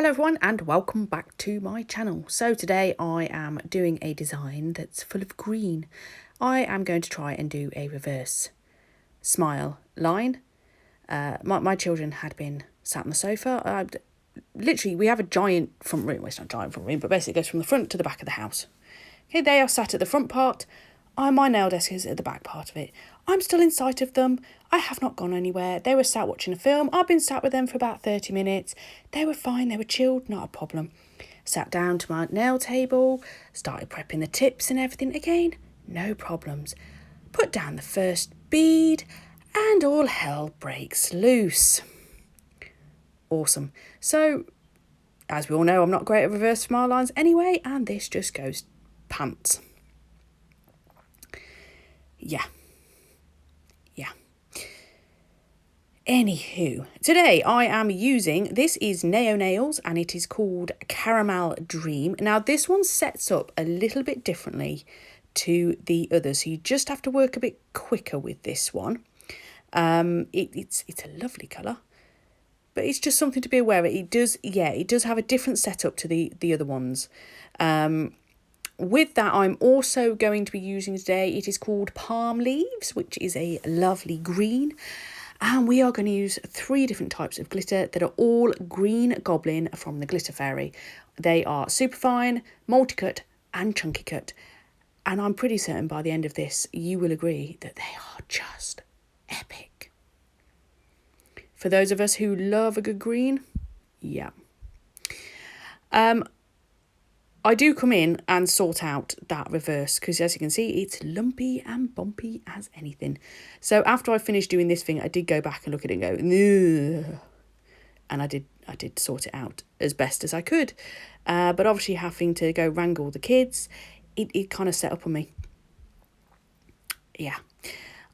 Hello everyone and welcome back to my channel. So today I am doing a design that's full of green. I am going to try and do a reverse smile line. My children had been sat on the sofa. Literally we have a giant front room. Well, it's not a giant front room, but basically it goes from the front to the back of the house. Okay, they are sat at the front part. My nail desk is at the back part of it. I'm still in sight of them. I have not gone anywhere. They were sat watching a film. I've been sat with them for about 30 minutes. They were fine. They were chilled. Not a problem. Sat down to my nail table. Started prepping the tips and everything. Again, no problems. Put down the first bead and all hell breaks loose. Awesome. So, as we all know, I'm not great at reverse smile lines anyway, and this just goes pants. Yeah. Anywho, today I am using, this is Naio Nails and it is called Caramel Dream. Now this one sets up a little bit differently to the others, so you just have to work a bit quicker with this one. It's a lovely colour, but it's just something to be aware of. It does have a different setup to the other ones. With that, I'm also going to be using today, it is called Palm Leaves, which is a lovely green. And we are going to use 3 different types of glitter that are all Green Goblin from the Glitterfairy. They are super fine, multi-cut and chunky cut. And I'm pretty certain by the end of this, you will agree that they are just epic. For those of us who love a good green, yeah. I do come in and sort out that reverse because, as you can see, it's lumpy and bumpy as anything. So after I finished doing this thing, I did go back and look at it and go, ugh. And I did sort it out as best as I could. But obviously having to go wrangle the kids, it kind of set up on me. Yeah.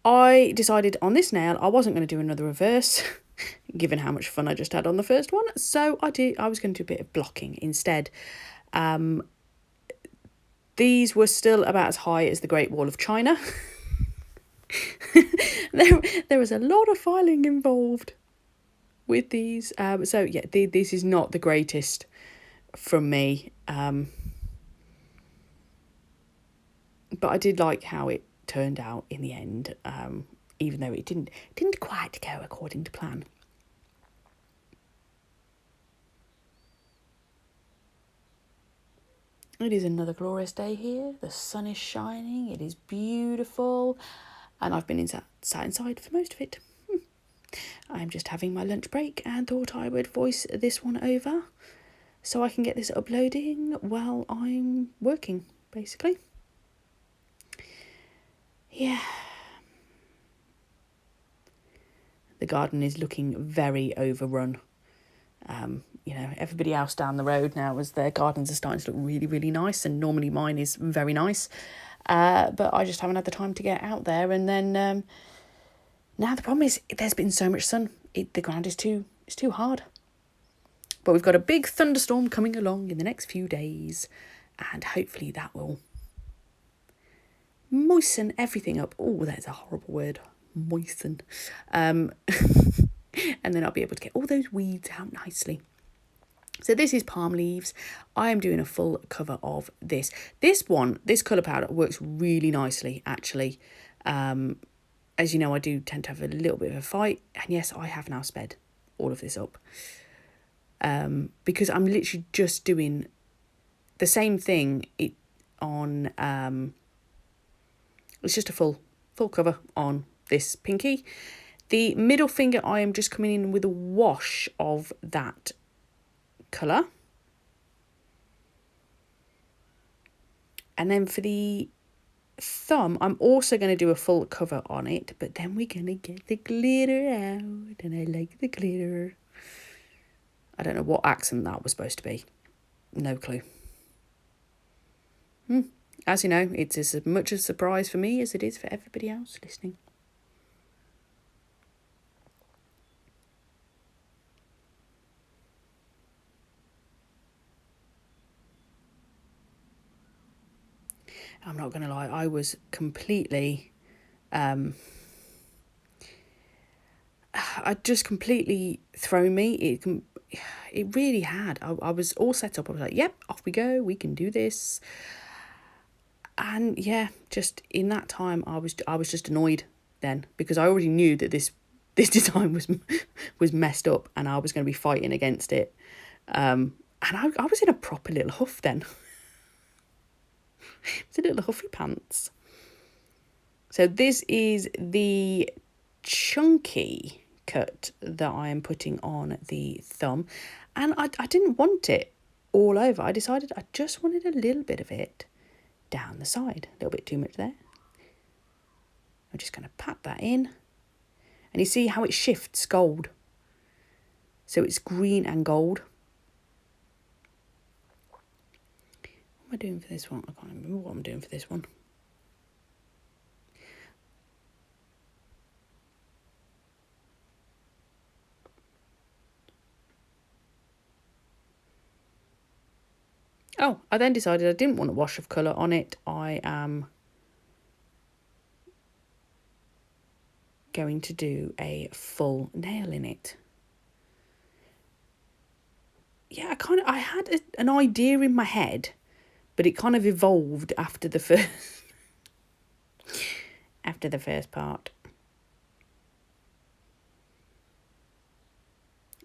I decided on this nail I wasn't going to do another reverse, given how much fun I just had on the first one. So I was going to do a bit of blocking instead. These were still about as high as the Great Wall of China. there was a lot of filing involved with these. So yeah, this is not the greatest from me. But I did like how it turned out in the end, even though it didn't quite go according to plan. It is another glorious day here. The sun is shining. It is beautiful. And I've been sat inside for most of it. I'm just having my lunch break and thought I would voice this one over so I can get this uploading while I'm working, basically. Yeah. The garden is looking very overrun. Everybody else down the road now, as their gardens are starting to look really, really nice, and normally mine is very nice. But I just haven't had the time to get out there. And then now the problem is there's been so much sun. The ground is too hard. But we've got a big thunderstorm coming along in the next few days, and hopefully that will moisten everything up. Oh, that's a horrible word, moisten. And then I'll be able to get all those weeds out nicely. So this is Palm Leaves. I am doing a full cover of this. This colour powder works really nicely, actually. As you know, I do tend to have a little bit of a fight. And yes, I have now sped all of this up. Because I'm literally just doing the same thing on... it's just a full cover on this pinky. The middle finger, I am just coming in with a wash of that colour. And then for the thumb, I'm also going to do a full cover on it, but then we're going to get the glitter out, and I like the glitter. I don't know what accent that was supposed to be. No clue. As you know, it's as much a surprise for me as it is for everybody else listening. I'm not going to lie, I was completely... I'd just completely thrown me. it really had. I was all set up. I was like, yep, off we go. We can do this. And yeah, just in that time, I was just annoyed then, because I already knew that this design was messed up, and I was going to be fighting against it. And I was in a proper little huff then. It's a little huffy pants. So this is the chunky cut that I am putting on the thumb, and I didn't want it all over. I decided I just wanted a little bit of it down the side. A little bit too much there. I'm just going to pat that in, and you see how it shifts gold. So it's green and gold. What am I doing for this one? I can't remember what I'm doing for this one. Oh, I then decided I didn't want a wash of colour on it. I am going to do a full nail in it. Yeah, I had an idea in my head, but it kind of evolved after the first part.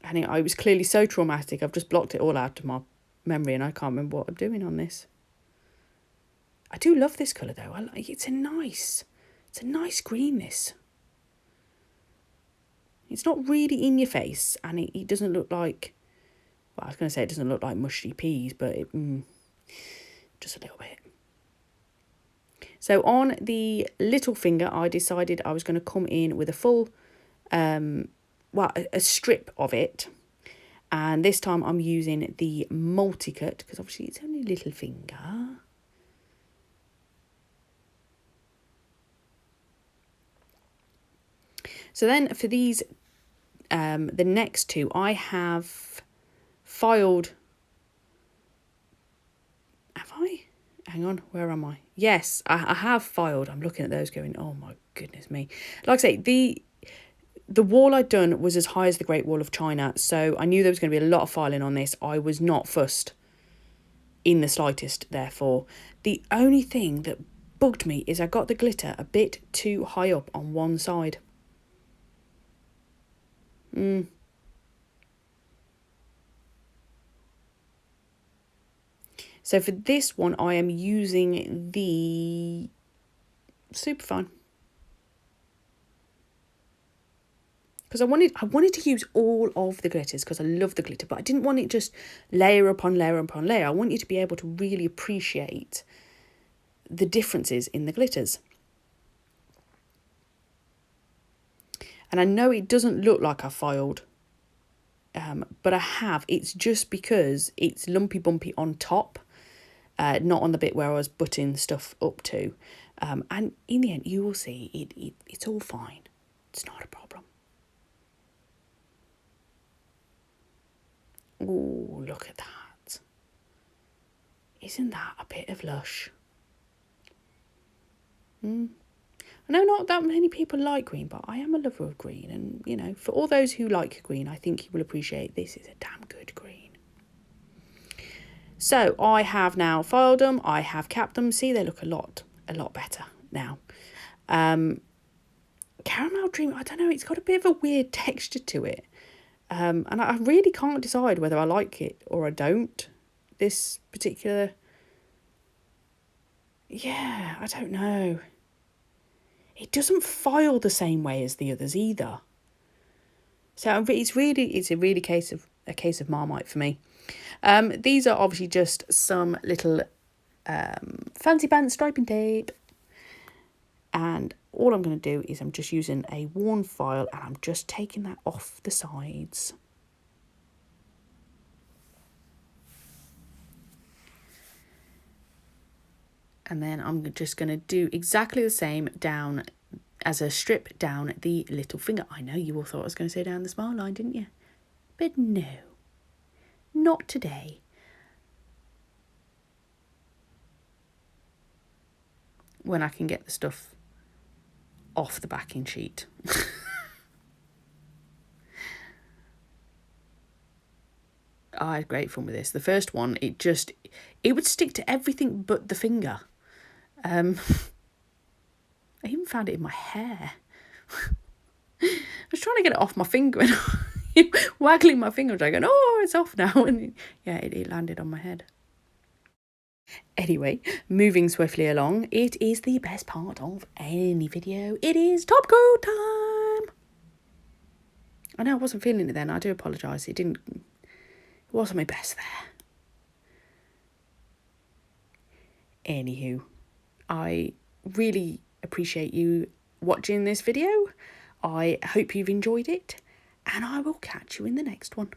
And it was clearly so traumatic. I've just blocked it all out of my memory, and I can't remember what I'm doing on this. I do love this colour though. It's a nice green, this. It's not really in your face, and it doesn't look like, well, I was going to say it doesn't look like mushy peas, but just a little bit. So on the little finger, I decided I was going to come in with a full, a strip of it. And this time I'm using the multi-cut, because obviously it's only a little finger. So then for these, the next two, I have filed. Have I? Hang on, where am I? Yes, I have filed. I'm looking at those going, oh my goodness me. Like I say, the wall I'd done was as high as the Great Wall of China, so I knew there was going to be a lot of filing on this. I was not fussed in the slightest, therefore. The only thing that bugged me is I got the glitter a bit too high up on one side. So for this one, I am using the Superfine, because I wanted to use all of the glitters, because I love the glitter, but I didn't want it just layer upon layer upon layer. I want you to be able to really appreciate the differences in the glitters. And I know it doesn't look like I filed, but I have. It's just because it's lumpy bumpy on top, not on the bit where I was butting stuff up to. And in the end, you will see it's all fine. It's not a problem. Oh, look at that. Isn't that a bit of lush? I know not that many people like green, but I am a lover of green. And, you know, for all those who like green, I think you will appreciate this is a damn good green. So I have now filed them. I have capped them. See, they look a lot better now. Caramel Dream, I don't know, it's got a bit of a weird texture to it. And I really can't decide whether I like it or I don't. This particular, yeah, I don't know. It doesn't file the same way as the others either. So it's a really case of Marmite for me. These are obviously just some little fancy pants striping tape. And all I'm going to do is I'm just using a worn file, and I'm just taking that off the sides. And then I'm just going to do exactly the same down as a strip down the little finger. I know you all thought I was going to say down the smile line, didn't you? But no, not today. When I can get the stuff off the backing sheet. I had great fun with this. The first one, it would stick to everything but the finger. I even found it in my hair. I was trying to get it off my finger and waggling my finger, going, oh, it's off now. And it landed on my head. Anyway, moving swiftly along, it is the best part of any video. It is top coat time. I know I wasn't feeling it then. I do apologise. It wasn't my best there. Anywho, I really appreciate you watching this video. I hope you've enjoyed it, and I will catch you in the next one.